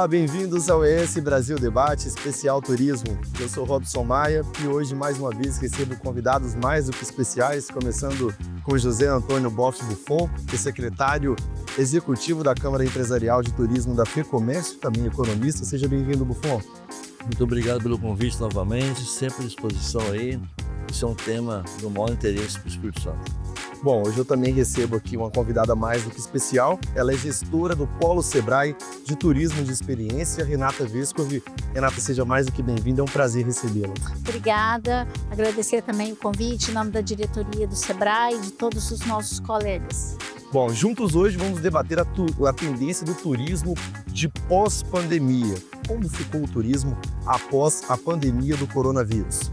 Olá, bem-vindos ao ES Brasil Debate Especial Turismo. Eu sou Robson Maia e hoje, mais uma vez, recebo convidados mais do que especiais, começando com José Antônio Boff Buffon, que é secretário executivo da Câmara Empresarial de Turismo da FEComércio, também economista. Seja bem-vindo, Buffon. Muito obrigado pelo convite novamente, sempre à disposição aí. Esse é um tema do maior interesse para o Espírito Santo. Bom, hoje eu também recebo aqui uma convidada mais do que especial. Ela é gestora do Polo Sebrae de Turismo de Experiência, Renata Vescovi. Renata, seja mais do que bem-vinda, é um prazer recebê-la. Obrigada, agradecer também o convite em nome da diretoria do Sebrae e de todos os nossos colegas. Bom, juntos hoje vamos debater a tendência do turismo de pós-pandemia. Como ficou o turismo após a pandemia do coronavírus?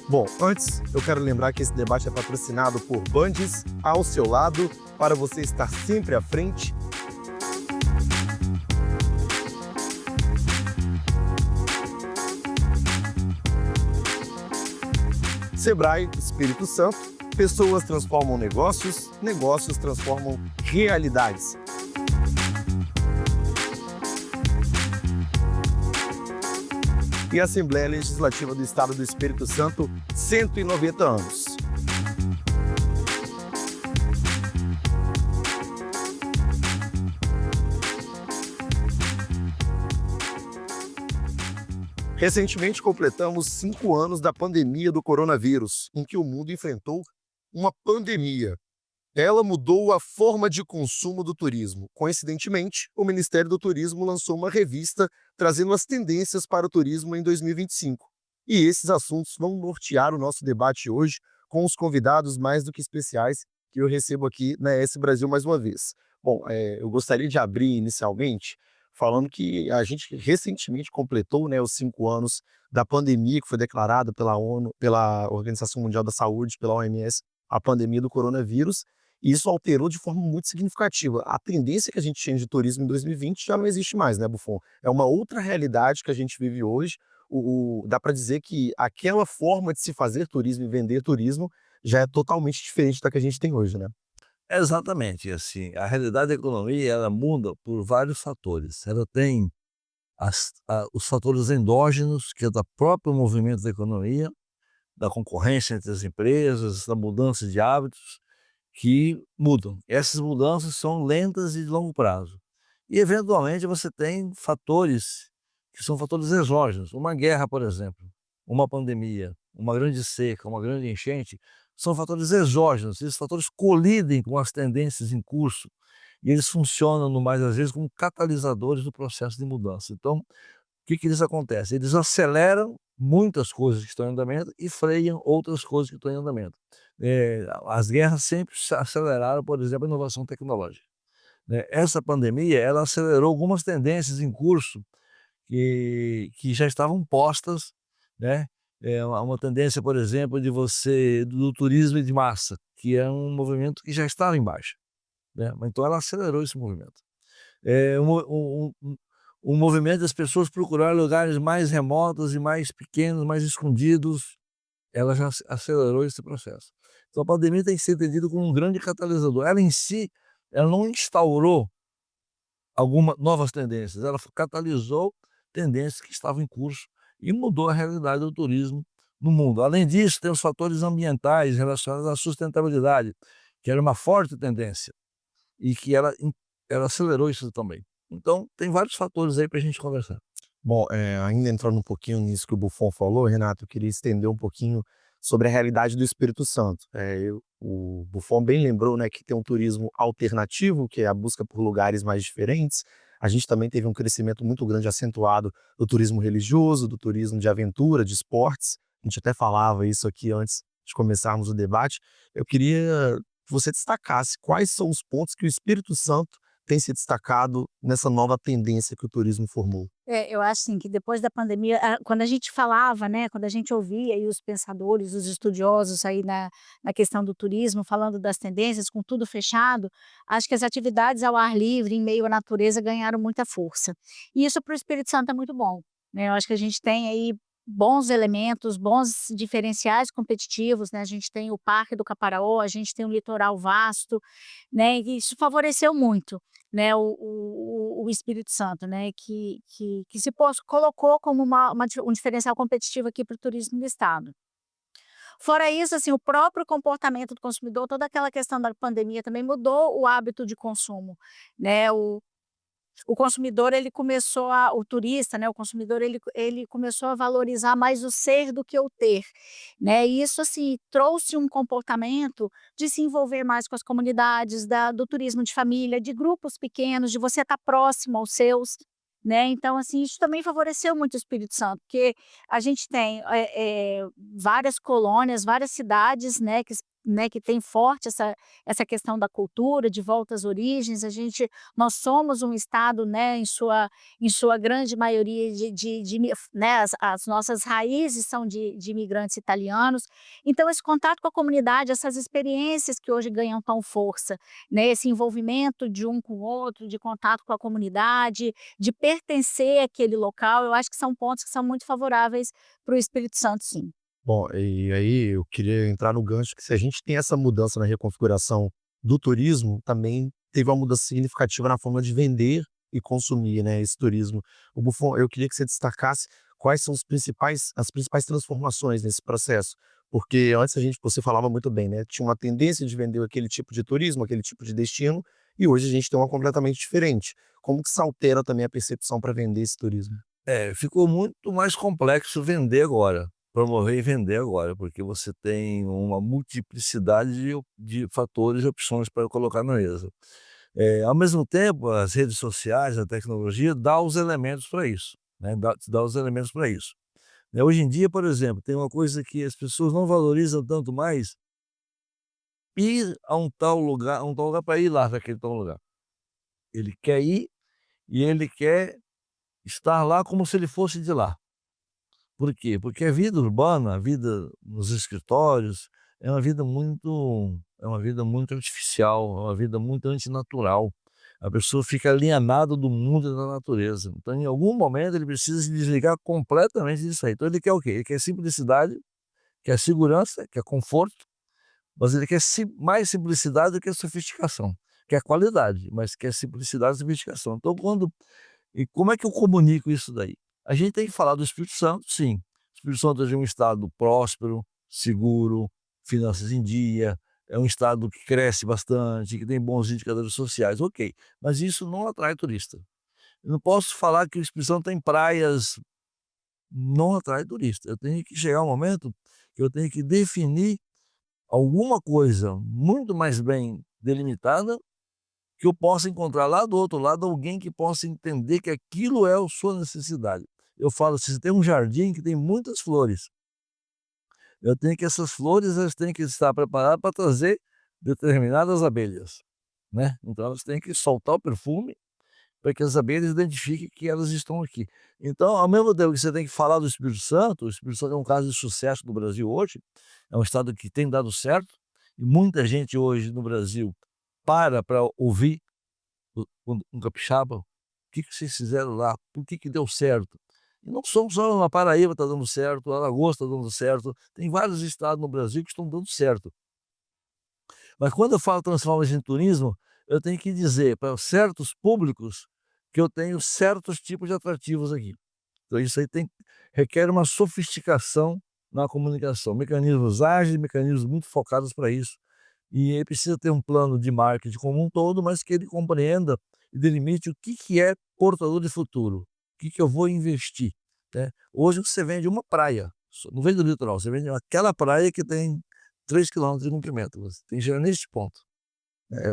Bom, antes eu quero lembrar que esse debate é patrocinado por Bandes, ao seu lado, para você estar sempre à frente. Sebrae, Espírito Santo, pessoas transformam negócios, negócios transformam realidades. E a Assembleia Legislativa do Estado do Espírito Santo, 190 anos. Recentemente completamos 5 anos da pandemia do coronavírus, em que o mundo enfrentou uma pandemia. Ela mudou a forma de consumo do turismo. Coincidentemente, o Ministério do Turismo lançou uma revista trazendo as tendências para o turismo em 2025. E esses assuntos vão nortear o nosso debate hoje com os convidados mais do que especiais que eu recebo aqui na ES Brasil mais uma vez. Bom, eu gostaria de abrir inicialmente falando que a gente recentemente completou, os 5 anos da pandemia que foi declarada pela ONU, pela Organização Mundial da Saúde, pela OMS, a pandemia do coronavírus. E isso alterou de forma muito significativa. A tendência que a gente tinha de turismo em 2020 já não existe mais, né, Buffon? É uma outra realidade que a gente vive hoje. Dá para dizer que aquela forma de se fazer turismo e vender turismo já é totalmente diferente da que a gente tem hoje, né? Exatamente, assim, a realidade da economia, ela muda por vários fatores. Ela tem os fatores endógenos, que é do próprio movimento da economia, da concorrência entre as empresas, da mudança de hábitos, que mudam. Essas mudanças são lentas e de longo prazo. E, eventualmente, você tem fatores que são fatores exógenos. Uma guerra, por exemplo, uma pandemia, uma grande seca, uma grande enchente, são fatores exógenos. Esses fatores colidem com as tendências em curso e eles funcionam, no mais às vezes, como catalisadores do processo de mudança. Então, o que eles acontecem? Eles aceleram muitas coisas que estão em andamento e freiam outras coisas que estão em andamento. As guerras sempre aceleraram, por exemplo, a inovação tecnológica, né? Essa pandemia, ela acelerou algumas tendências em curso que já estavam postas, né? Uma tendência, por exemplo, do turismo de massa, que é um movimento que já estava em baixa, né? Então ela acelerou esse movimento. O movimento das pessoas procurar lugares mais remotos e mais pequenos, mais escondidos, ela já acelerou esse processo. Então a pandemia tem que ser entendida como um grande catalisador. Ela em si, ela não instaurou algumas novas tendências, ela catalisou tendências que estavam em curso e mudou a realidade do turismo no mundo. Além disso, tem os fatores ambientais relacionados à sustentabilidade, que era uma forte tendência e que ela acelerou isso também. Então, tem vários fatores aí para a gente conversar. Bom, ainda entrando um pouquinho nisso que o Buffon falou, Renato, eu queria estender um pouquinho sobre a realidade do Espírito Santo. O Buffon bem lembrou, né, que tem um turismo alternativo, que é a busca por lugares mais diferentes. A gente também teve um crescimento muito grande, acentuado, do turismo religioso, do turismo de aventura, de esportes. A gente até falava isso aqui antes de começarmos o debate. Eu queria que você destacasse quais são os pontos que o Espírito Santo tem se destacado nessa nova tendência que o turismo formou. Eu acho assim que depois da pandemia, quando a gente falava, né, quando a gente ouvia aí os pensadores, os estudiosos aí na questão do turismo, falando das tendências, com tudo fechado, acho que as atividades ao ar livre, em meio à natureza, ganharam muita força. E isso para o Espírito Santo é muito bom, né? Eu acho que a gente tem aí bons elementos, bons diferenciais competitivos, né, a gente tem o Parque do Caparaó, a gente tem um litoral vasto, né, e isso favoreceu muito, né, o Espírito Santo, né, que se colocou como um diferencial competitivo aqui para o turismo do estado. Fora isso, assim, o próprio comportamento do consumidor, toda aquela questão da pandemia também mudou o hábito de consumo, né, o consumidor ele começou o turista, né, o consumidor ele começou a valorizar mais o ser do que o ter, né, e isso assim trouxe um comportamento de se envolver mais com as comunidades, do turismo de família, de grupos pequenos, de você estar próximo aos seus, né, então assim, isso também favoreceu muito o Espírito Santo, porque a gente tem várias colônias, várias cidades, né, que tem forte essa questão da cultura, de volta às origens. Nós somos um estado, né, em sua grande maioria né, as nossas raízes são de imigrantes italianos. Então esse contato com a comunidade, essas experiências que hoje ganham tão força, né, esse envolvimento de um com o outro, de contato com a comunidade, de pertencer àquele local, eu acho que são pontos que são muito favoráveis para o Espírito Santo, sim. Bom, e aí eu queria entrar no gancho que se a gente tem essa mudança na reconfiguração do turismo, também teve uma mudança significativa na forma de vender e consumir, né, esse turismo. O Buffon, eu queria que você destacasse quais são as principais transformações nesse processo, porque antes você falava muito bem, né, tinha uma tendência de vender aquele tipo de turismo, aquele tipo de destino, e hoje a gente tem uma completamente diferente. Como que isso altera também a percepção para vender esse turismo? Ficou muito mais complexo vender agora, promover e vender agora, porque você tem uma multiplicidade de fatores e opções para colocar na mesa. Ao mesmo tempo, as redes sociais, a tecnologia dá os elementos para isso, né, dá os elementos para isso. Hoje em dia, por exemplo, tem uma coisa que as pessoas não valorizam tanto mais, ir a um tal lugar para ir lá naquele tal lugar. Ele quer ir e ele quer estar lá como se ele fosse de lá. Por quê? Porque a vida urbana, a vida nos escritórios, é uma vida muito artificial, é uma vida muito antinatural. A pessoa fica alienada do mundo e da natureza. Então, em algum momento, ele precisa se desligar completamente disso aí. Então, ele quer o quê? Ele quer simplicidade, quer segurança, quer conforto, mas ele quer mais simplicidade do que sofisticação. Quer qualidade, mas quer simplicidade e sofisticação. Então, e como é que eu comunico isso daí? A gente tem que falar do Espírito Santo, sim. O Espírito Santo é um estado próspero, seguro, finanças em dia, é um estado que cresce bastante, que tem bons indicadores sociais, ok. Mas isso não atrai turista. Eu não posso falar que o Espírito Santo tem praias, não atrai turista. Eu tenho que chegar um momento que eu tenho que definir alguma coisa muito mais bem delimitada que eu possa encontrar lá do outro lado alguém que possa entender que aquilo é a sua necessidade. Eu falo, se você tem um jardim que tem muitas flores, eu tenho que essas flores elas têm que estar preparadas para trazer determinadas abelhas, né. Então elas têm que soltar o perfume para que as abelhas identifiquem que elas estão aqui. Então, ao mesmo tempo que você tem que falar do Espírito Santo, o Espírito Santo é um caso de sucesso no Brasil hoje, é um estado que tem dado certo, e muita gente hoje no Brasil para ouvir um capixaba, o que que vocês fizeram lá? Por que que deu certo? E não somos só na Paraíba está dando certo, Alagoas está dando certo, tem vários estados no Brasil que estão dando certo. Mas quando eu falo transforma-se em turismo, eu tenho que dizer para certos públicos que eu tenho certos tipos de atrativos aqui. Então isso aí requer uma sofisticação na comunicação, mecanismos ágeis, mecanismos muito focados para isso. E ele precisa ter um plano de marketing como um todo, mas que ele compreenda e delimite o que é portador de futuro, o que eu vou investir, né. Hoje você vende uma praia, não vende o litoral, você vende aquela praia que tem 3 quilômetros de comprimento, você tem que chegar nesse ponto.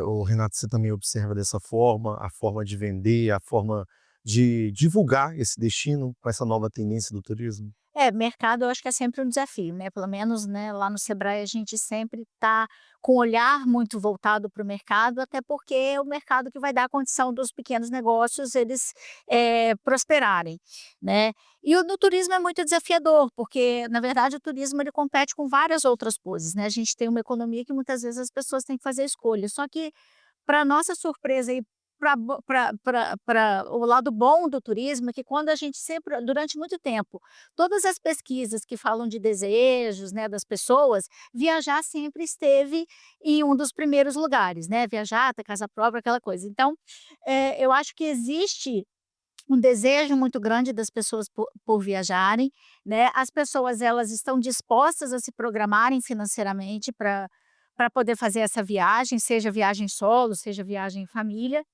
O Renato, você também observa dessa forma, a forma de vender, a forma de divulgar esse destino com essa nova tendência do turismo? Mercado eu acho que é sempre um desafio, né, pelo menos, né, lá no Sebrae a gente sempre está com o olhar muito voltado para o mercado, até porque é o mercado que vai dar a condição dos pequenos negócios eles, prosperarem, né. E no turismo é muito desafiador, porque na verdade o turismo ele compete com várias outras coisas, né, a gente tem uma economia que muitas vezes as pessoas têm que fazer escolhas, só que para nossa surpresa e para o lado bom do turismo é que quando a gente sempre, durante muito tempo, todas as pesquisas que falam de desejos, né, das pessoas, viajar sempre esteve em um dos primeiros lugares, né, viajar, ter casa própria, aquela coisa. Então, eu acho que existe um desejo muito grande das pessoas por viajarem, né, as pessoas elas estão dispostas a se programarem financeiramente para poder fazer essa viagem, seja viagem solo, seja viagem em família.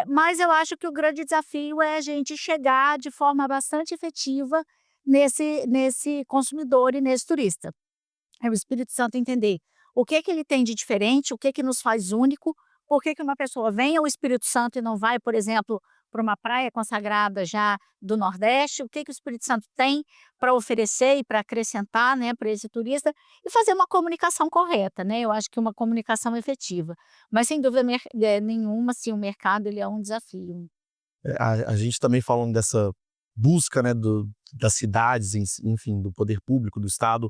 Mas eu acho que o grande desafio é a gente chegar de forma bastante efetiva nesse consumidor e nesse turista. É o Espírito Santo entender o que que ele tem de diferente, o que que nos faz único, por que que uma pessoa vem ao Espírito Santo e não vai, por exemplo, para uma praia consagrada já do Nordeste, o que que o Espírito Santo tem para oferecer e para acrescentar, né, para esse turista, e fazer uma comunicação correta, né, eu acho que uma comunicação efetiva. Mas sem dúvida nenhuma, assim, o mercado ele é um desafio. A gente também falando dessa busca, né, das cidades, enfim, do poder público, do Estado,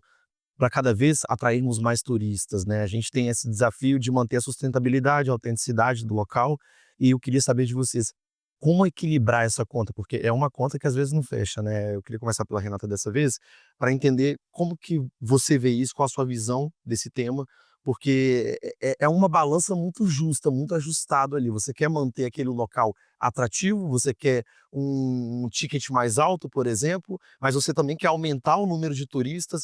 para cada vez atrairmos mais turistas, né? A gente tem esse desafio de manter a sustentabilidade, a autenticidade do local, e eu queria saber de vocês, como equilibrar essa conta? Porque é uma conta que às vezes não fecha, né? Eu queria começar pela Renata dessa vez, para entender como que você vê isso, qual a sua visão desse tema, porque é uma balança muito justa, muito ajustado ali. Você quer manter aquele local atrativo, você quer um ticket mais alto, por exemplo, mas você também quer aumentar o número de turistas,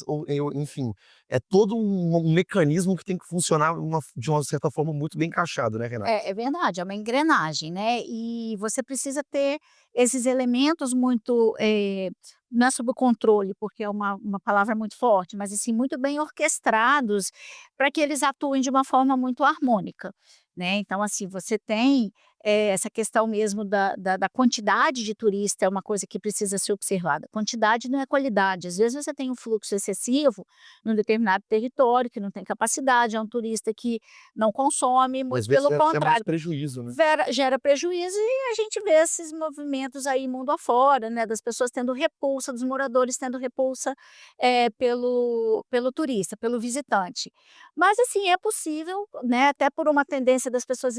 enfim, é todo um mecanismo que tem que funcionar de uma certa forma muito bem encaixado, né, Renata? É verdade, é uma engrenagem, né, e você precisa ter esses elementos muito, não é sob o controle, porque é uma palavra muito forte, mas assim, muito bem orquestrados, para que eles atuem de uma forma muito harmônica, né. Então assim, você tem, essa questão mesmo da quantidade de turista é uma coisa que precisa ser observada, quantidade não é qualidade, às vezes você tem um fluxo excessivo num determinado território que não tem capacidade, é um turista que não consome, Às muito vezes pelo é até mais contrário, prejuízo, né? gera prejuízo e a gente vê esses movimentos aí mundo afora, né, das pessoas tendo repulsa, dos moradores tendo repulsa, pelo turista, pelo visitante. Mas assim, é possível, né, até por uma tendência das pessoas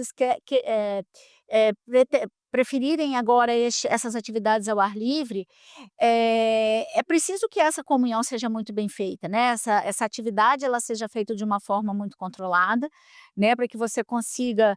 preferirem agora essas atividades ao ar livre, é preciso que essa comunhão seja muito bem feita, né, essa atividade ela seja feita de uma forma muito controlada, né, para que você consiga,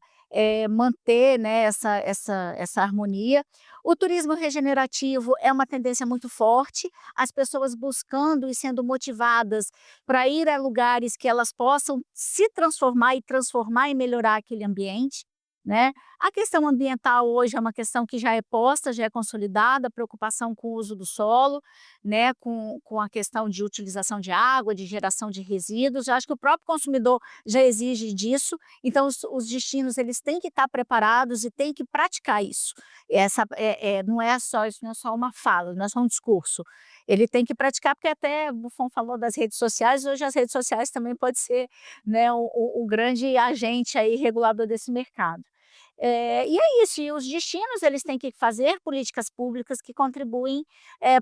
manter, né, essa harmonia. O turismo regenerativo é uma tendência muito forte, as pessoas buscando e sendo motivadas para ir a lugares que elas possam se transformar e transformar e melhorar aquele ambiente, né. A questão ambiental hoje é uma questão que já é posta, já é consolidada, a preocupação com o uso do solo, né, com a questão de utilização de água, de geração de resíduos, eu acho que o próprio consumidor já exige disso, então os destinos eles têm que estar preparados e têm que praticar isso. Não é só isso, não é só uma fala, não é só um discurso. Ele tem que praticar, porque até o Buffon falou das redes sociais, hoje as redes sociais também pode ser, né, o grande agente aí regulador desse mercado. E é isso, e os destinos eles têm que fazer políticas públicas que contribuem,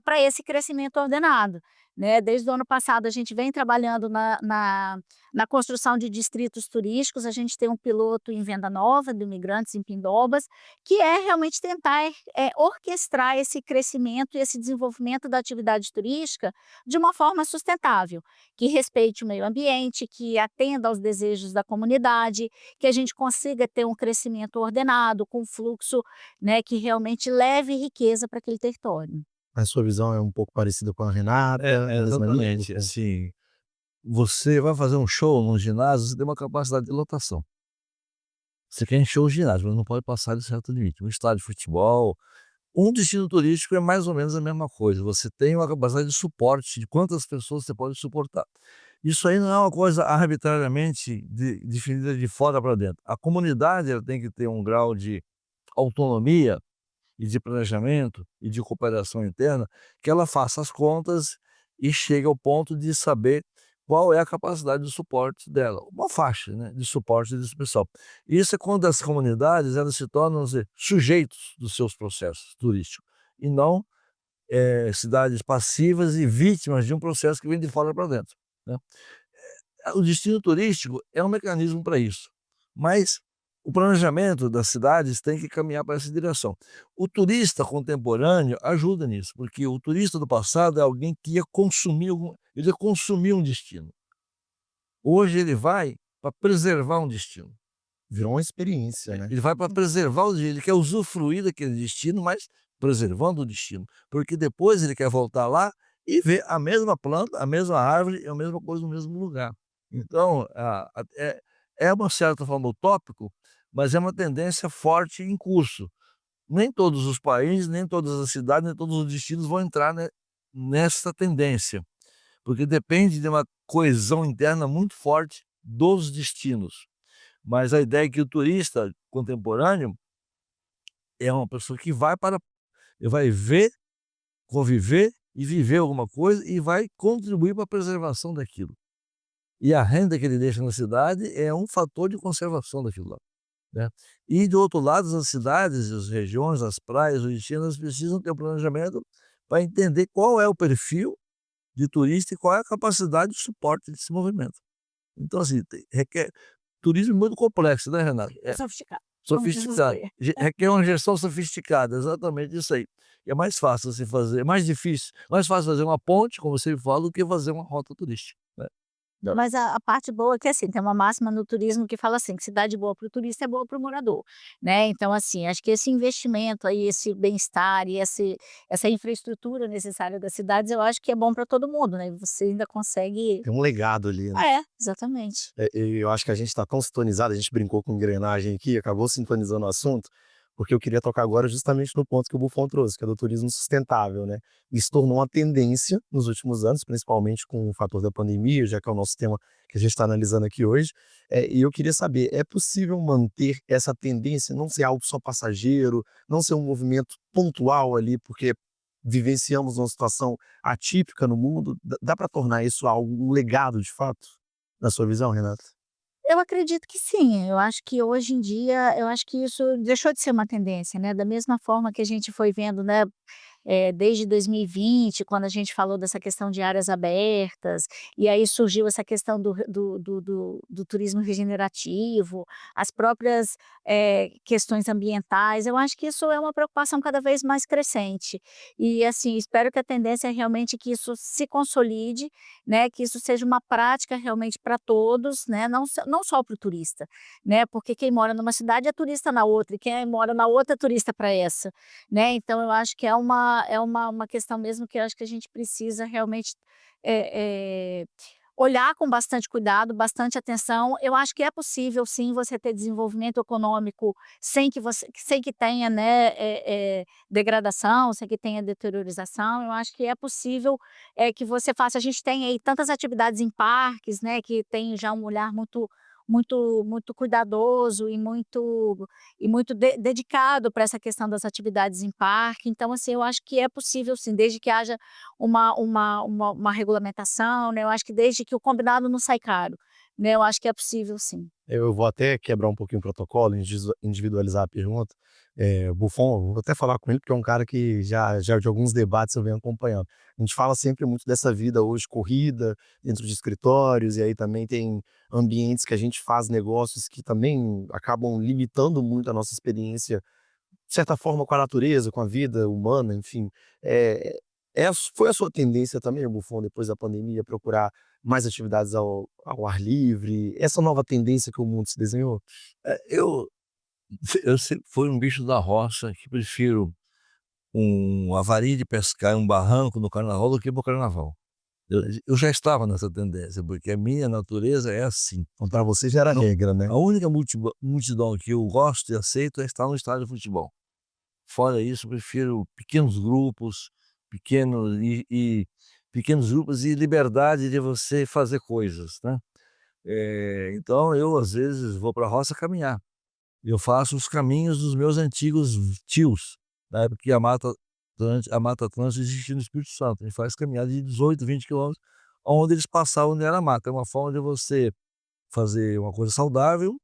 para esse crescimento ordenado, né. Desde o ano passado a gente vem trabalhando na construção de distritos turísticos, a gente tem um piloto em Venda Nova, de imigrantes em Pindobas, que é realmente tentar, orquestrar esse crescimento e esse desenvolvimento da atividade turística de uma forma sustentável, que respeite o meio ambiente, que atenda aos desejos da comunidade, que a gente consiga ter um crescimento ordenado, com fluxo, né, que realmente leve riqueza para aquele território. A sua visão é um pouco parecida com a Renata, É, mesma linha? exatamente, assim, você vai fazer um show num ginásio, você tem uma capacidade de lotação. Você quer encher o ginásio, mas não pode passar de certo limite. Um estádio de futebol, um destino turístico é mais ou menos a mesma coisa, você tem uma capacidade de suporte de quantas pessoas você pode suportar. Isso aí não é uma coisa arbitrariamente definida de fora para dentro. A comunidade ela tem que ter um grau de autonomia e de planejamento e de cooperação interna, que ela faça as contas e chegue ao ponto de saber qual é a capacidade de suporte dela, uma faixa, né, de suporte desse pessoal. Isso é quando as comunidades elas se tornam sujeitos dos seus processos turísticos e não cidades passivas e vítimas de um processo que vem de fora para dentro, né. O destino turístico é um mecanismo para isso, mas o planejamento das cidades tem que caminhar para essa direção. O turista contemporâneo ajuda nisso, porque o turista do passado é alguém que ele ia consumir um destino. Hoje ele vai para preservar um destino. Virou uma experiência, né? Ele vai para preservar o destino, ele quer usufruir daquele destino, mas preservando o destino, porque depois ele quer voltar lá e ver a mesma planta, a mesma árvore e a mesma coisa no mesmo lugar. Então, é uma certa forma utópico, mas é uma tendência forte em curso. Nem todos os países, nem todas as cidades, nem todos os destinos vão entrar nessa tendência, porque depende de uma coesão interna muito forte dos destinos. Mas a ideia é que o turista contemporâneo é uma pessoa que vai ver, conviver e viver alguma coisa e vai contribuir para a preservação daquilo. E a renda que ele deixa na cidade é um fator de conservação daquilo lá, né. E do outro lado, as cidades, as regiões, as praias, os destinos precisam ter um planejamento para entender qual é o perfil de turista e qual é a capacidade de suporte desse movimento. Então assim, requer turismo muito complexo, né, Renato? Sofisticado, como diz os Sofisticado, guri. requer uma gestão sofisticada, exatamente isso aí. E é mais fácil você fazer, é mais fácil fazer uma ponte, como você fala, do que fazer uma rota turística, né. Mas a parte boa é que, assim, tem uma máxima no turismo que fala assim, que cidade boa para o turista é boa para o morador, né. Então, assim, acho que esse investimento aí, esse bem-estar e essa infraestrutura necessária das cidades, eu acho que é bom para todo mundo, né, e você ainda consegue Tem um legado ali, né? exatamente. E eu acho que a gente está tão sintonizado, a gente brincou com engrenagem aqui, acabou sintonizando o assunto, porque eu queria tocar agora justamente no ponto que o Buffon trouxe, que é do turismo sustentável, né? Isso tornou uma tendência nos últimos anos, principalmente com o fator da pandemia, já que é o nosso tema que a gente está analisando aqui hoje. E eu queria saber, é possível manter essa tendência, não ser algo só passageiro, não ser um movimento pontual ali, porque vivenciamos uma situação atípica no mundo? Dá para tornar isso algo, um legado de fato, na sua visão, Renata? Eu acredito que sim, eu acho que hoje em dia, eu acho que isso deixou de ser uma tendência, né, da mesma forma que a gente foi vendo, né, desde 2020, quando a gente falou dessa questão de áreas abertas, e aí surgiu essa questão do turismo regenerativo, as próprias, questões ambientais, eu acho que isso é uma preocupação cada vez mais crescente. E assim, espero que a tendência é realmente que isso se consolide, né, que isso seja uma prática realmente para todos, né, não só para o turista, né, porque quem mora numa cidade é turista na outra, e quem mora na outra é turista para essa, né. Então eu acho que é uma questão mesmo que eu acho que a gente precisa realmente, olhar com bastante cuidado, bastante atenção. Eu acho que é possível sim você ter desenvolvimento econômico sem que tenha, né, degradação, sem que tenha deteriorização. Eu acho que é possível, que você faça, a gente tem aí tantas atividades em parques, né, que tem já um olhar muito cuidadoso e muito dedicado para essa questão das atividades em parque. Então, assim, eu acho que é possível sim, desde que haja uma regulamentação, né, eu acho que desde que o combinado não sai caro, né, eu acho que é possível sim. Eu vou até quebrar um pouquinho o protocolo, individualizar a pergunta. Buffon, vou até falar com ele, porque é um cara que já de alguns debates eu venho acompanhando. A gente fala sempre muito dessa vida hoje corrida, dentro de escritórios, e aí também tem ambientes que a gente faz negócios que também acabam limitando muito a nossa experiência, de certa forma, com a natureza, com a vida humana, enfim. Eh, foi a sua tendência também, Buffon, depois da pandemia, procurar mais atividades ao ar livre? Essa nova tendência que o mundo se desenhou? Eu eu sempre fui um bicho da roça que prefiro uma varinha de pescar em um barranco no carnaval do que para o carnaval. Eu já estava nessa tendência, porque a minha natureza é assim. Então pra você já era Não, regra, né? a única multidão que eu gosto e aceito é estar no estádio de futebol. Fora isso, eu prefiro pequenos grupos, pequenos pequenos grupos e liberdade de você fazer coisas, né. Então eu, às vezes, vou para a roça caminhar. Eu faço os caminhos dos meus antigos tios, da época que a Mata Atlântica existia no Espírito Santo. A gente faz caminhada de 18, 20 quilômetros, onde eles passavam onde era mata. É uma forma de você fazer uma coisa saudável,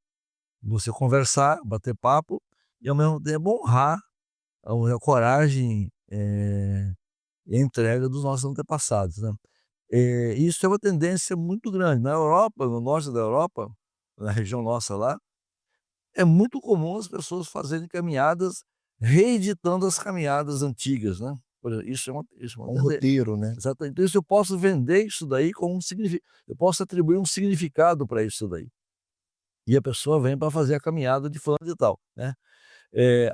você conversar, bater papo e ao mesmo tempo honrar a coragem, e a entrega dos nossos antepassados, né. Isso é uma tendência muito grande. Na Europa, no norte da Europa, na região nossa lá, é muito comum as pessoas fazerem caminhadas, reeditando as caminhadas antigas, né. Por exemplo, isso é uma Um tendência. roteiro, né? Exatamente. Então isso eu posso vender isso daí como um significado, eu posso atribuir um significado para isso daí. E a pessoa vem para fazer a caminhada de fulano de tal, né.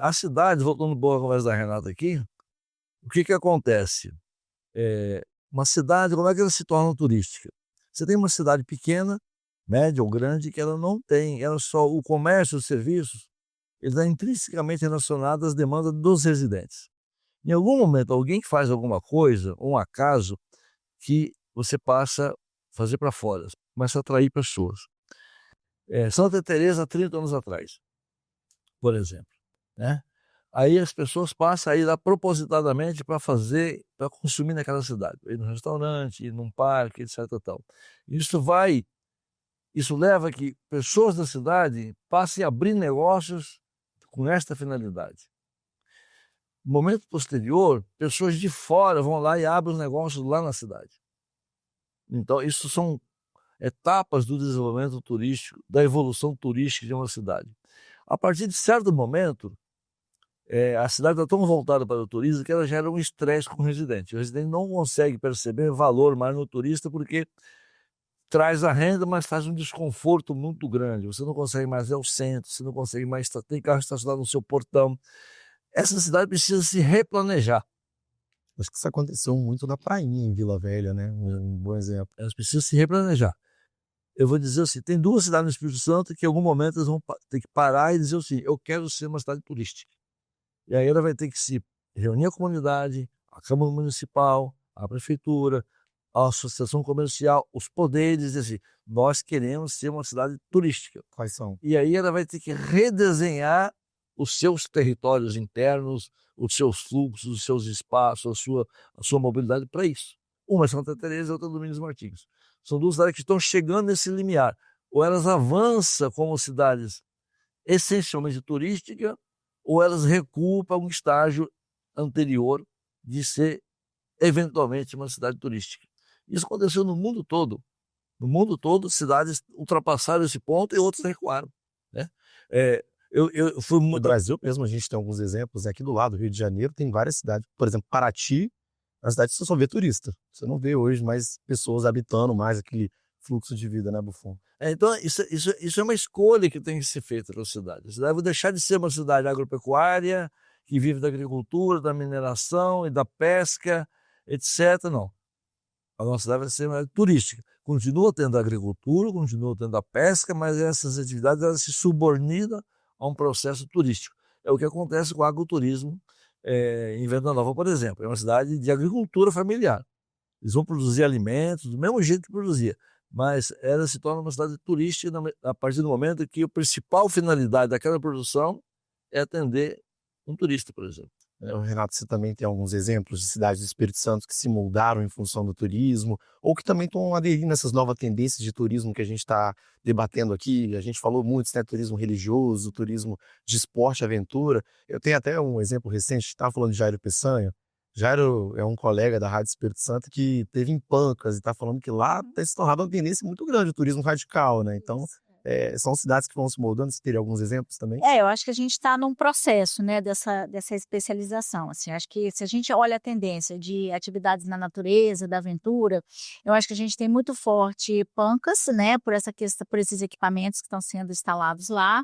As cidades, voltando um pouco à conversa da Renata aqui, o que que acontece? Uma cidade, como é que ela se torna turística? Você tem uma cidade pequena, média ou grande, que ela não tem, ela só o comércio, os serviços, ele está intrinsecamente relacionado às demandas dos residentes. Em algum momento, alguém faz alguma coisa, um acaso, que você passa a fazer para fora, começa a atrair pessoas. Santa Teresa há 30 anos atrás, por exemplo, né. Aí as pessoas passam a ir lá propositadamente para consumir naquela cidade, ir num restaurante, ir num parque, etc e tal. Isso vai isso leva a que pessoas da cidade passem a abrir negócios com esta finalidade. No momento posterior, pessoas de fora vão lá e abrem os negócios lá na cidade. Então isso são etapas do desenvolvimento turístico, da evolução turística de uma cidade. A partir de certo momento, a cidade está tão voltada para o turismo que ela gera um estresse com o residente. O residente não consegue perceber valor mais no turista porque traz a renda, mas traz um desconforto muito grande. Você não consegue mais ir ao centro, você não consegue mais tem carro estacionado no seu portão. Essa cidade precisa se replanejar. Acho que isso aconteceu muito na prainha em Vila Velha, né? Um bom exemplo. Elas precisam se replanejar. Eu vou dizer assim, tem 2 cidades no Espírito Santo que em algum momento elas vão ter que parar e dizer assim: "Eu quero ser uma cidade turística". E aí ela vai ter que se reunir a comunidade, a Câmara Municipal, a Prefeitura, a Associação Comercial, os poderes, dizer assim: "Nós queremos ser uma cidade turística". Quais são? E aí ela vai ter que redesenhar os seus territórios internos, os seus fluxos, os seus espaços, a sua mobilidade para isso. Uma é Santa Teresa e outra é Domingos Martins. São 2 cidades que estão chegando nesse limiar. Ou elas avançam como cidades essencialmente turísticas, ou elas recuam para um estágio anterior de ser eventualmente uma cidade turística. Isso aconteceu no mundo todo. No mundo todo, cidades ultrapassaram esse ponto e outras recuaram, né. Eu fui No muito. Brasil mesmo, a gente tem alguns exemplos. Aqui do lado, Rio de Janeiro, tem várias cidades. Por exemplo, Paraty é uma cidade que você só vê turista. Você não vê hoje mais pessoas habitando mais aquele fluxo de vida, né, Buffon? Então isso é uma escolha que tem que ser feita pela cidade. A cidade vai deixar de ser uma cidade agropecuária, que vive da agricultura, da mineração e da pesca, etc, não. A nossa cidade vai ser uma área turística. Continua tendo a agricultura, continua tendo a pesca, mas essas atividades elas se subordinam a um processo turístico. É o que acontece com o agroturismo em Venda Nova, por exemplo. É uma cidade de agricultura familiar. Eles vão produzir alimentos do mesmo jeito que produzia, mas ela se torna uma cidade turística a partir do momento que a principal finalidade daquela produção é atender um turista, por exemplo. Renato, você também tem alguns exemplos de cidades do Espírito Santo que se moldaram em função do turismo, ou que também estão aderindo a essas novas tendências de turismo que a gente está debatendo aqui. A gente falou muito, né? Turismo religioso, turismo de esporte, aventura. Eu tenho até um exemplo recente, estava falando de Jairo Peçanha. Jairo é um colega da Rádio Espírito Santo que teve em Pancas e está falando que lá tem se tornado uma tendência muito grande o turismo radical, né? Então, são cidades que vão se moldando. Você teria alguns exemplos também? Eu acho que a gente está num processo, né, dessa especialização, assim, acho que se a gente olha a tendência de atividades na natureza, da aventura, eu acho que a gente tem muito forte Pancas, né, por essa questão, por esses equipamentos que estão sendo instalados lá.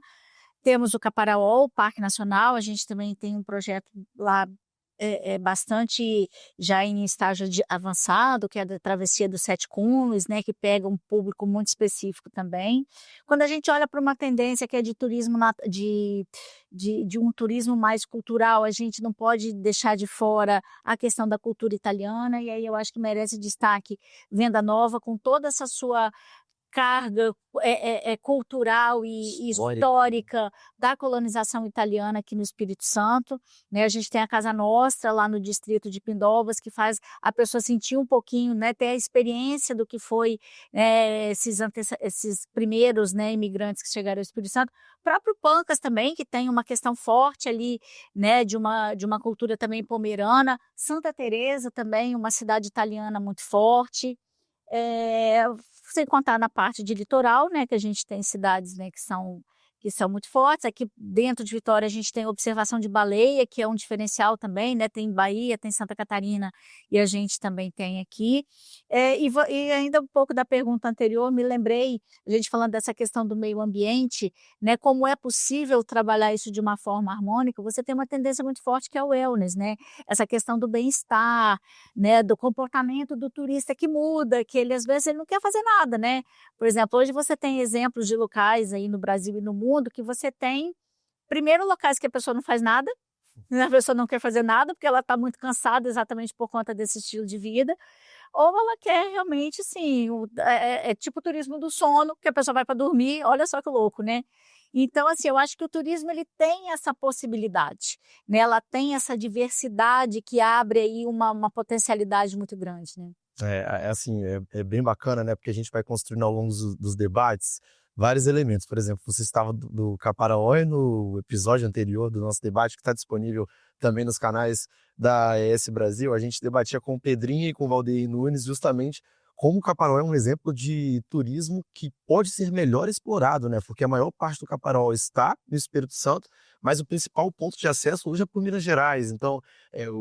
Temos o Caparaó, o Parque Nacional, a gente também tem um projeto lá bastante já em estágio avançado, que é da Travessia dos Sete Cumes, né, que pega um público muito específico também. Quando a gente olha para uma tendência que é de turismo de um turismo mais cultural, a gente não pode deixar de fora a questão da cultura italiana, e aí eu acho que merece destaque Venda Nova, com toda essa sua carga cultural e histórica da colonização italiana aqui no Espírito Santo, né? A gente tem a Casa Nostra lá no distrito de Pindobas, que faz a pessoa sentir um pouquinho, né, ter a experiência do que foi esses primeiros, né, imigrantes que chegaram ao Espírito Santo. O próprio Pancas também, que tem uma questão forte ali, né, de uma cultura também pomerana. Santa Teresa também, uma cidade italiana muito forte. Sem contar na parte de litoral, né, que a gente tem cidades, né, que são muito fortes. Aqui dentro de Vitória a gente tem observação de baleia, que é um diferencial também, né? Tem Bahia, tem Santa Catarina e a gente também tem aqui. E ainda um pouco da pergunta anterior, me lembrei, a gente falando dessa questão do meio ambiente, né? Como é possível trabalhar isso de uma forma harmônica? Você tem uma tendência muito forte que é o wellness, né? Essa questão do bem-estar, né? Do comportamento do turista que muda, que ele às vezes ele não quer fazer nada, né? Por exemplo, hoje você tem exemplos de locais aí no Brasil e no mundo que você tem, primeiro, locais que a pessoa não faz nada, né, a pessoa não quer fazer nada porque ela está muito cansada exatamente por conta desse estilo de vida, ou ela quer realmente, sim, é tipo o turismo do sono, que a pessoa vai para dormir, olha só que louco, né? Então, assim, eu acho que o turismo ele tem essa possibilidade, né? Ela tem essa diversidade que abre aí uma potencialidade muito grande, né? Assim, é bem bacana, né? Porque a gente vai construindo ao longo dos debates vários elementos. Por exemplo, você estava do Caparaó no episódio anterior do nosso debate, que está disponível também nos canais da ES Brasil. A gente debatia com o Pedrinho e com o Valdeir Nunes justamente como o Caparaó é um exemplo de turismo que pode ser melhor explorado, né? Porque a maior parte do Caparaó está no Espírito Santo, mas o principal ponto de acesso hoje é por Minas Gerais. Então,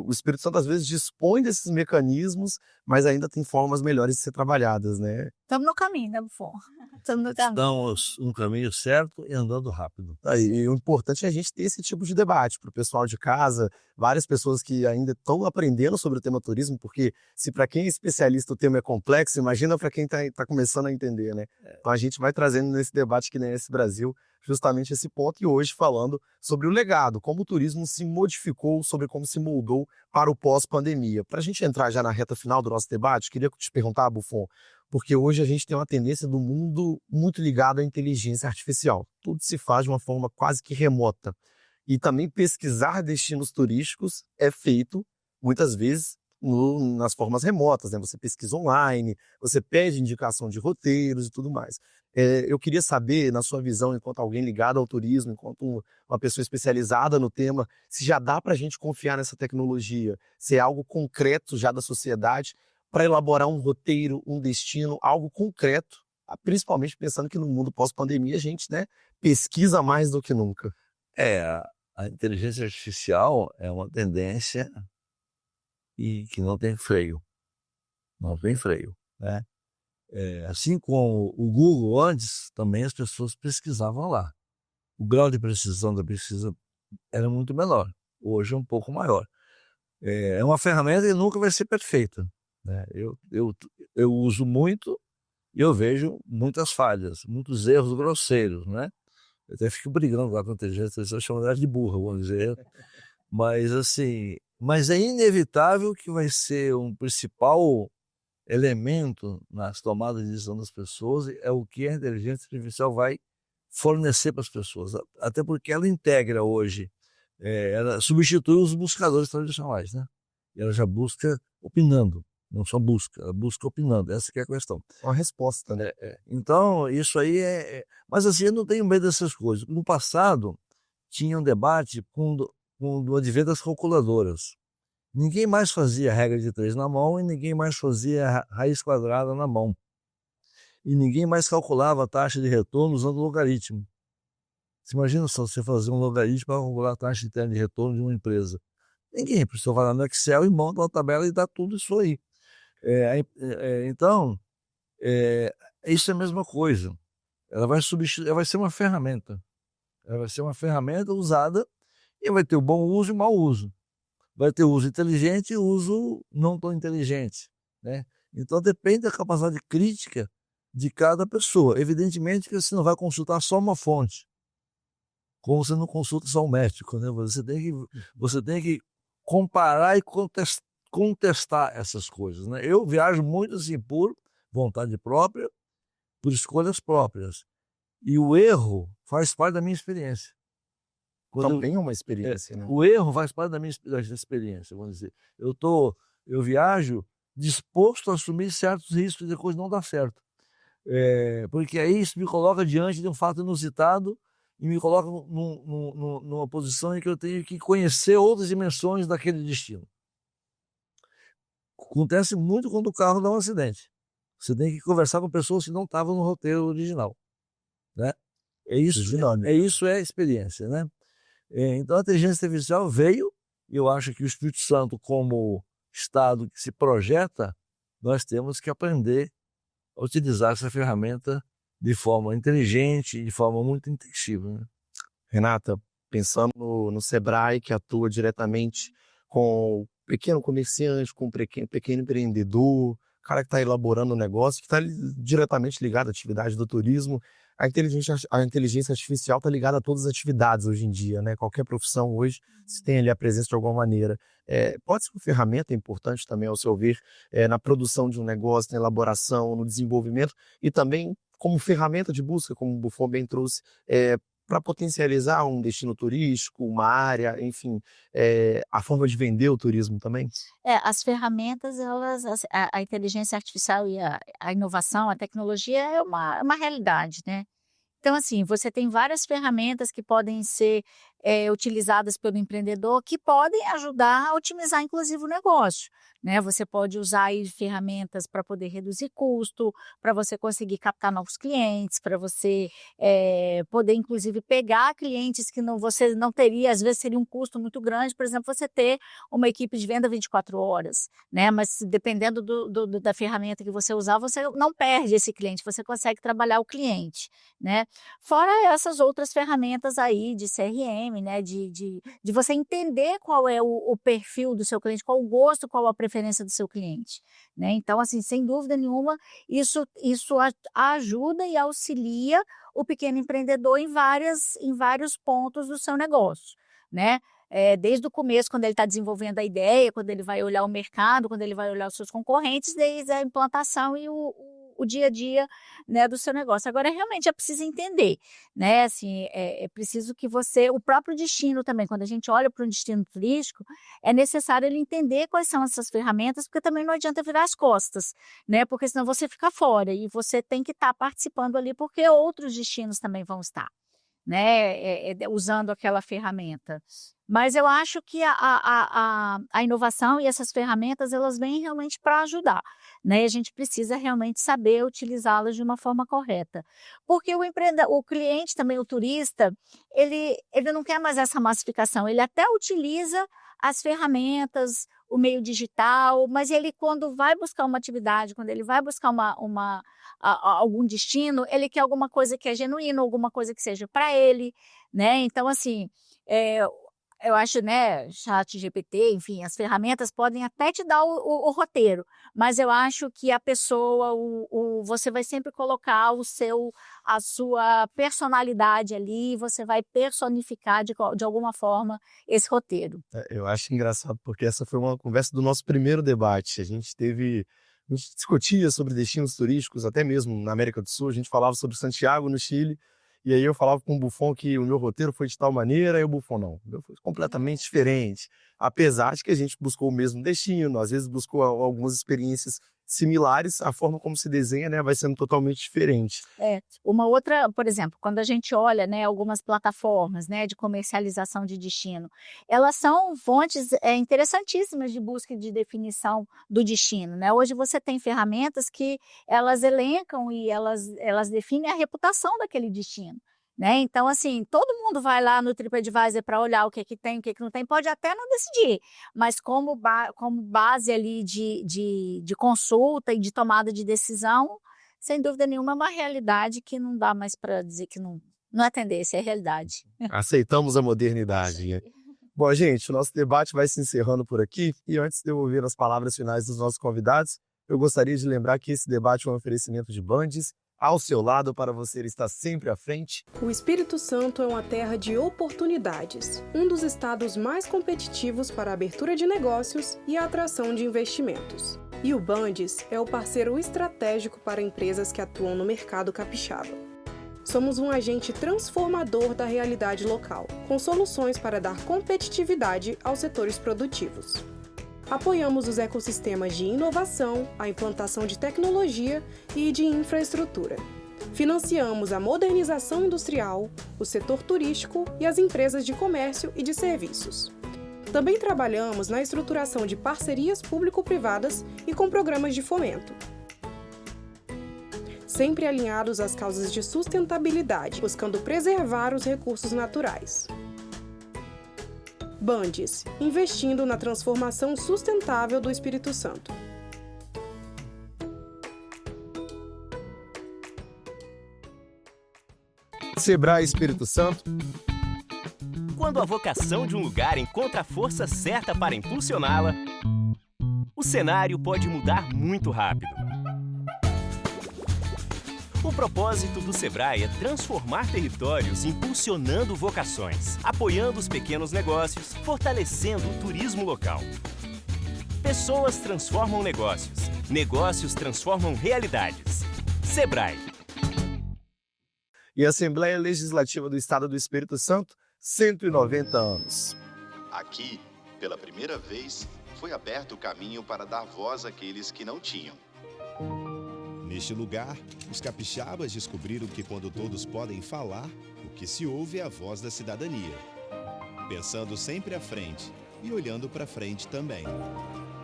o Espírito Santo às vezes dispõe desses mecanismos, mas ainda tem formas melhores de ser trabalhadas, né? Estamos no caminho, né, Buffon? Estamos no caminho. Estamos no caminho certo e andando rápido. E o importante é a gente ter esse tipo de debate para o pessoal de casa, várias pessoas que ainda estão aprendendo sobre o tema turismo, porque se para quem é especialista o tema é complexo, imagina para quem está começando a entender, né? Então a gente vai trazendo nesse debate que nem esse Brasil justamente esse ponto e hoje falando sobre o legado, como o turismo se modificou, sobre como se moldou para o pós-pandemia. Para a gente entrar já na reta final do nosso debate, queria te perguntar, Buffon, porque hoje a gente tem uma tendência do mundo muito ligado à inteligência artificial. Tudo se faz de uma forma quase que remota. E também pesquisar destinos turísticos é feito, muitas vezes, nas formas remotas, né? Você pesquisa online, você pede indicação de roteiros e tudo mais. Eu queria saber, na sua visão, enquanto alguém ligado ao turismo, enquanto uma pessoa especializada no tema, se já dá para a gente confiar nessa tecnologia, se é algo concreto já da sociedade, para elaborar um roteiro, um destino, algo concreto, principalmente pensando que no mundo pós-pandemia a gente, né, pesquisa mais do que nunca. A inteligência artificial é uma tendência e que não tem freio. Não tem freio, né? Assim como o Google antes, também as pessoas pesquisavam lá. O grau de precisão da pesquisa era muito menor. Hoje é um pouco maior. É uma ferramenta que nunca vai ser perfeita, né? Eu uso muito e eu vejo muitas falhas, muitos erros grosseiros, né? Eu até fico brigando lá com a inteligência artificial, chamando ela de burra, vamos dizer. Mas assim, mas é inevitável que vai ser um principal elemento nas tomadas de decisão das pessoas, é o que a inteligência artificial vai fornecer para as pessoas. Até porque ela integra hoje, ela substitui os buscadores tradicionais, né? E ela já busca opinando, não só busca, ela busca opinando, essa que é a questão. Uma resposta, né? Então, isso aí Mas assim, eu não tenho medo dessas coisas. No passado, tinha um debate com o advento das calculadoras. Ninguém mais fazia regra de 3 na mão e ninguém mais fazia raiz quadrada na mão. E ninguém mais calculava a taxa de retorno usando logaritmo. Você imagina só você fazer um logaritmo para calcular a taxa interna de retorno de uma empresa. Ninguém, a pessoa vai lá no Excel e monta uma tabela e dá tudo isso aí. Então, isso é a mesma coisa. Ela vai substituir, ela vai ser uma ferramenta. Ela vai ser uma ferramenta usada e vai ter o bom uso e o mau uso. Vai ter uso inteligente e uso não tão inteligente, né? Então depende da capacidade crítica de cada pessoa. Evidentemente que você não vai consultar só uma fonte, como você não consulta só um médico, né? Você tem que comparar e contestar essas coisas, né? Eu viajo muito assim por vontade própria, por escolhas próprias. E o erro faz parte da minha experiência. Também é uma experiência, né? O erro faz parte da minha experiência, vamos dizer. Eu viajo disposto a assumir certos riscos e depois não dá certo. Porque aí isso me coloca diante de um fato inusitado e me coloca numa posição em que eu tenho que conhecer outras dimensões daquele destino. Acontece muito quando o carro dá um acidente. Você tem que conversar com pessoas que não estavam no roteiro original, né? Isso é experiência, né? Então, a inteligência artificial veio, e eu acho que o Espírito Santo, como Estado que se projeta, nós temos que aprender a utilizar essa ferramenta de forma inteligente e de forma muito intensiva, né? Renata, pensando no Sebrae, que atua diretamente com o pequeno comerciante, com o pequeno empreendedor, o cara que está elaborando um negócio, que está diretamente ligado à atividade do turismo, a inteligência artificial está ligada a todas as atividades hoje em dia, né? Qualquer profissão hoje se tem ali a presença de alguma maneira. Pode ser uma ferramenta importante também, ao seu ver, na produção de um negócio, na elaboração, no desenvolvimento, e também como ferramenta de busca, como o Buffon bem trouxe, para potencializar um destino turístico, uma área, enfim, a forma de vender o turismo também? As ferramentas, a inteligência artificial e a inovação, a tecnologia é uma realidade, né? Então, assim, você tem várias ferramentas que podem ser utilizadas pelo empreendedor, que podem ajudar a otimizar, inclusive, o negócio, né? Você pode usar aí ferramentas para poder reduzir custo, para você conseguir captar novos clientes, para você poder, inclusive, pegar clientes que você não teria, às vezes seria um custo muito grande, por exemplo, você ter uma equipe de venda 24 horas, né? Mas dependendo da ferramenta que você usar, você não perde esse cliente, você consegue trabalhar o cliente, né? Fora essas outras ferramentas aí de CRM, né? De você entender qual é o perfil do seu cliente, qual o gosto, qual a preferência do seu cliente, né? Então, assim, sem dúvida nenhuma, isso ajuda e auxilia o pequeno empreendedor em vários pontos do seu negócio, né? Desde o começo, quando ele está desenvolvendo a ideia, quando ele vai olhar o mercado, quando ele vai olhar os seus concorrentes, desde a implantação e o dia a dia, né, do seu negócio. Agora, realmente é preciso entender, né? Assim, é preciso que o próprio destino também, quando a gente olha para um destino turístico, é necessário ele entender quais são essas ferramentas, porque também não adianta virar as costas, né? Porque senão você fica fora e você tem que estar participando ali, porque outros destinos também vão estar, né, usando aquela ferramenta. Mas eu acho que a inovação e essas ferramentas, elas vêm realmente para ajudar, né? A gente precisa realmente saber utilizá-las de uma forma correta. Porque o cliente também, o turista, ele não quer mais essa massificação, ele até utiliza as ferramentas, o meio digital, mas ele, quando vai buscar uma atividade, quando ele vai buscar algum destino, ele quer alguma coisa que é genuína, alguma coisa que seja para ele, né? Então, assim, eu acho, né, ChatGPT, enfim, as ferramentas podem até te dar o roteiro, mas eu acho que a pessoa, você vai sempre colocar a sua personalidade ali, você vai personificar de alguma forma esse roteiro. Eu acho engraçado, porque essa foi uma conversa do nosso primeiro debate. A gente discutia sobre destinos turísticos, até mesmo na América do Sul, a gente falava sobre Santiago, no Chile, e aí eu falava com o Buffon que o meu roteiro foi de tal maneira, e o Buffon não. O meu foi completamente diferente. Apesar de que a gente buscou o mesmo destino, às vezes buscou algumas experiências similares, a forma como se desenha, né, vai sendo totalmente diferente. Uma outra, por exemplo, quando a gente olha, né, algumas plataformas, né, de comercialização de destino, elas são fontes interessantíssimas de busca e de definição do destino, né? Hoje você tem ferramentas que elas elencam e elas definem a reputação daquele destino, né? Então, assim, todo mundo vai lá no TripAdvisor para olhar o que tem, o que não tem, pode até não decidir, mas como base ali de consulta e de tomada de decisão, sem dúvida nenhuma, é uma realidade que não dá mais para dizer que não é tendência, é realidade. Aceitamos a modernidade. Bom, gente, o nosso debate vai se encerrando por aqui, e antes de eu ouvir as palavras finais dos nossos convidados, eu gostaria de lembrar que esse debate é um oferecimento de Bandes, ao seu lado para você estar sempre à frente. O Espírito Santo é uma terra de oportunidades, um dos estados mais competitivos para a abertura de negócios e a atração de investimentos. E o Bandes é o parceiro estratégico para empresas que atuam no mercado capixaba. Somos um agente transformador da realidade local, com soluções para dar competitividade aos setores produtivos. Apoiamos os ecossistemas de inovação, a implantação de tecnologia e de infraestrutura. Financiamos a modernização industrial, o setor turístico e as empresas de comércio e de serviços. Também trabalhamos na estruturação de parcerias público-privadas e com programas de fomento. sempre alinhados às causas de sustentabilidade, buscando preservar os recursos naturais. Bandes, investindo na transformação sustentável do Espírito Santo. Sebrae Espírito Santo. Quando a vocação de um lugar encontra a força certa para impulsioná-la, o cenário pode mudar muito rápido. O propósito do Sebrae é transformar territórios impulsionando vocações, apoiando os pequenos negócios, fortalecendo o turismo local. Pessoas transformam negócios, negócios transformam realidades. Sebrae. E a Assembleia Legislativa do Estado do Espírito Santo, 190 anos. Aqui, pela primeira vez, foi aberto o caminho para dar voz àqueles que não tinham. Neste lugar, os capixabas descobriram que quando todos podem falar, o que se ouve é a voz da cidadania. Pensando sempre à frente e olhando para frente também.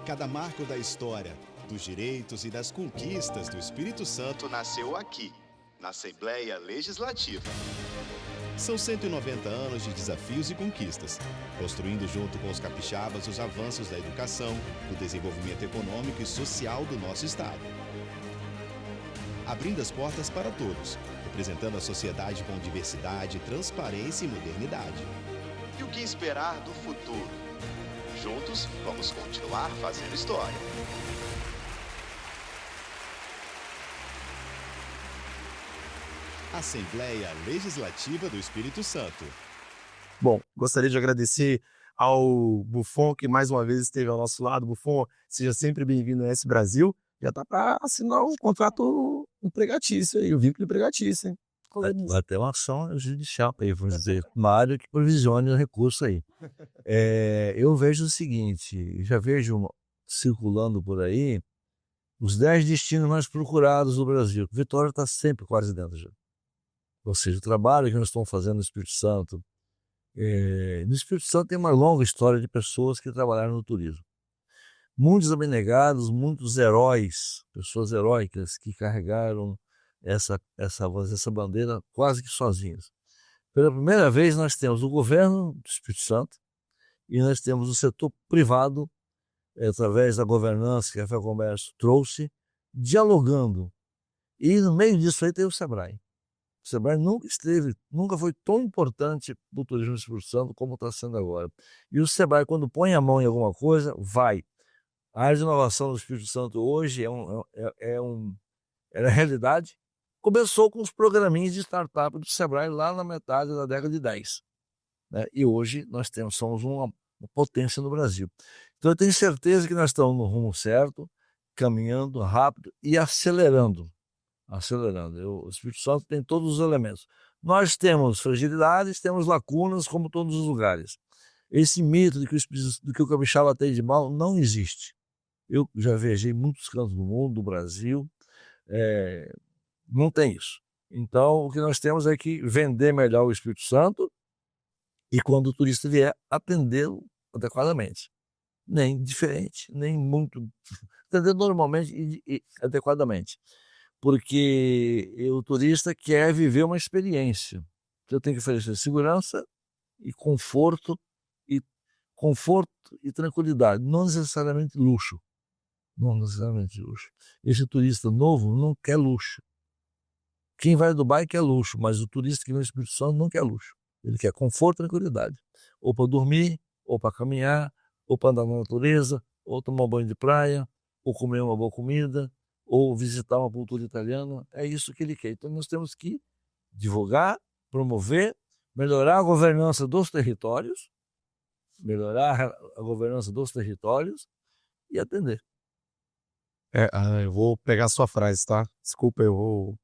Cada marco da história, dos direitos e das conquistas do Espírito Santo Nasceu aqui, na Assembleia Legislativa. são 190 anos de desafios e conquistas, construindo junto com os capixabas os avanços da educação, do desenvolvimento econômico e social do nosso estado. Abrindo as portas para todos, representando a sociedade com diversidade, transparência e modernidade. E o que esperar do futuro? Juntos, vamos continuar fazendo história. Assembleia Legislativa do Espírito Santo. Bom, gostaria de agradecer ao Buffon, que mais uma vez esteve ao nosso lado. Buffon, seja sempre bem-vindo a S Brasil. Já está para assinar um contrato empregatício aí, o vínculo empregatício, hein? Vai ter uma ação judicial aí, vamos dizer, Mário, que provisione o recurso aí. Eu vejo o seguinte, já vejo circulando por aí os 10 destinos mais procurados do Brasil. Vitória está sempre quase dentro já. Ou seja, o trabalho que nós estamos fazendo no Espírito Santo. No Espírito Santo tem uma longa história de pessoas que trabalharam no turismo. Muitos abnegados, muitos heróis, pessoas heróicas que carregaram essa bandeira quase que sozinhos. Pela primeira vez nós temos o governo do Espírito Santo e nós temos o setor privado, através da governança que a FEComércio trouxe, dialogando. E no meio disso aí tem o Sebrae. O Sebrae nunca foi tão importante para o turismo do Espírito Santo como está sendo agora. E o Sebrae, quando põe a mão em alguma coisa, vai. A área de inovação do Espírito Santo hoje é realidade. Começou com os programinhas de startup do Sebrae lá na metade da década de 10. Né? E hoje nós somos uma potência no Brasil. Então eu tenho certeza que nós estamos no rumo certo, caminhando rápido e acelerando. O Espírito Santo tem todos os elementos. Nós temos fragilidades, temos lacunas, como todos os lugares. Esse mito de que o capixaba tem de mal não existe. Eu já viajei muitos cantos do mundo, do Brasil, não tem isso. Então, o que nós temos é que vender melhor o Espírito Santo e, quando o turista vier, atendê-lo adequadamente. Nem diferente, nem muito. Atender normalmente e adequadamente. Porque o turista quer viver uma experiência. Eu tenho que oferecer segurança e conforto e tranquilidade, não necessariamente luxo. Não necessariamente luxo. Esse turista novo não quer luxo. Quem vai a Dubai quer luxo, mas o turista que vem ao Espírito Santo não quer luxo. Ele quer conforto e tranquilidade. Ou para dormir, ou para caminhar, ou para andar na natureza, ou tomar um banho de praia, ou comer uma boa comida, ou visitar uma cultura italiana. É isso que ele quer. Então nós temos que divulgar, promover, melhorar a governança dos territórios, e atender. Eu vou pegar a sua frase, tá? Desculpa, eu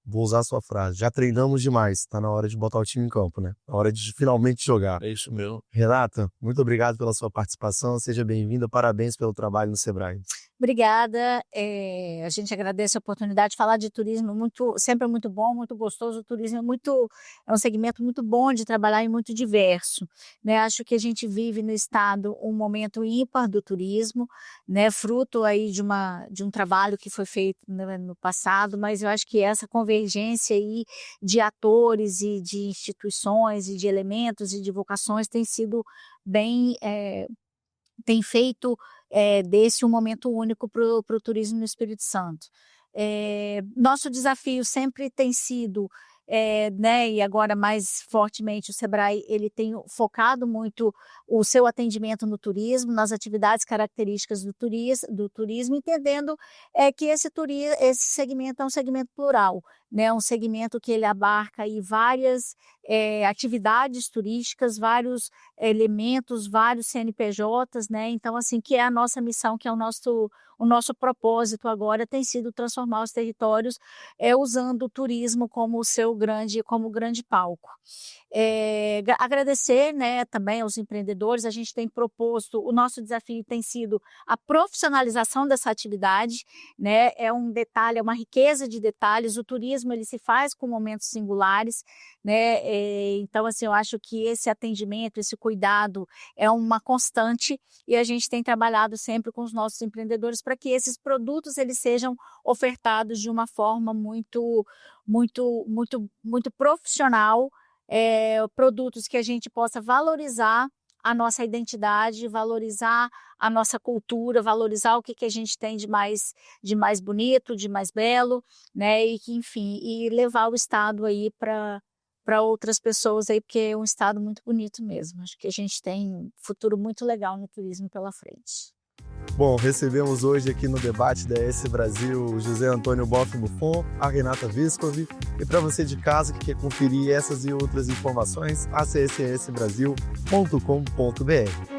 vou usar a sua frase. Já treinamos demais, tá na hora de botar o time em campo, né? Na hora de finalmente jogar. É isso mesmo. Renata, muito obrigado pela sua participação, seja bem-vinda, parabéns pelo trabalho no Sebrae. Obrigada, a gente agradece a oportunidade de falar de turismo, sempre muito bom, muito gostoso. O turismo é um segmento muito bom de trabalhar e muito diverso, né? Acho que a gente vive no estado um momento ímpar do turismo, né? Fruto aí de um trabalho que foi feito no passado, mas eu acho que essa convergência aí de atores e de instituições e de elementos e de vocações tem sido bem, tem feito desse um momento único para o turismo no Espírito Santo. Nosso desafio sempre tem sido, né, e agora mais fortemente o Sebrae ele tem focado muito o seu atendimento no turismo, nas atividades características do turismo, entendendo que esse segmento é um segmento plural, né, um segmento que ele abarca aí várias atividades turísticas, vários elementos, vários CNPJs, né? Então, assim, que é a nossa missão, que é o nosso propósito agora tem sido transformar os territórios usando o turismo como grande palco. Agradecer, né, também aos empreendedores. A gente tem proposto, o nosso desafio tem sido a profissionalização dessa atividade, né? É um detalhe, é uma riqueza de detalhes. O turismo ele se faz com momentos singulares, né? Então, assim, eu acho que esse atendimento, esse cuidado é uma constante e a gente tem trabalhado sempre com os nossos empreendedores para que esses produtos eles sejam ofertados de uma forma muito profissional, produtos que a gente possa valorizar a nossa identidade, valorizar a nossa cultura, valorizar o que a gente tem de mais bonito, de mais belo, né? E que, enfim, e levar o estado aí para outras pessoas aí, porque é um estado muito bonito mesmo. Acho que a gente tem um futuro muito legal no turismo pela frente. Bom, recebemos hoje aqui no debate da ES Brasil o José Antônio Boff Muffon, a Renata Viscovi, e para você de casa que quer conferir essas e outras informações, acesse esbrasil.com.br.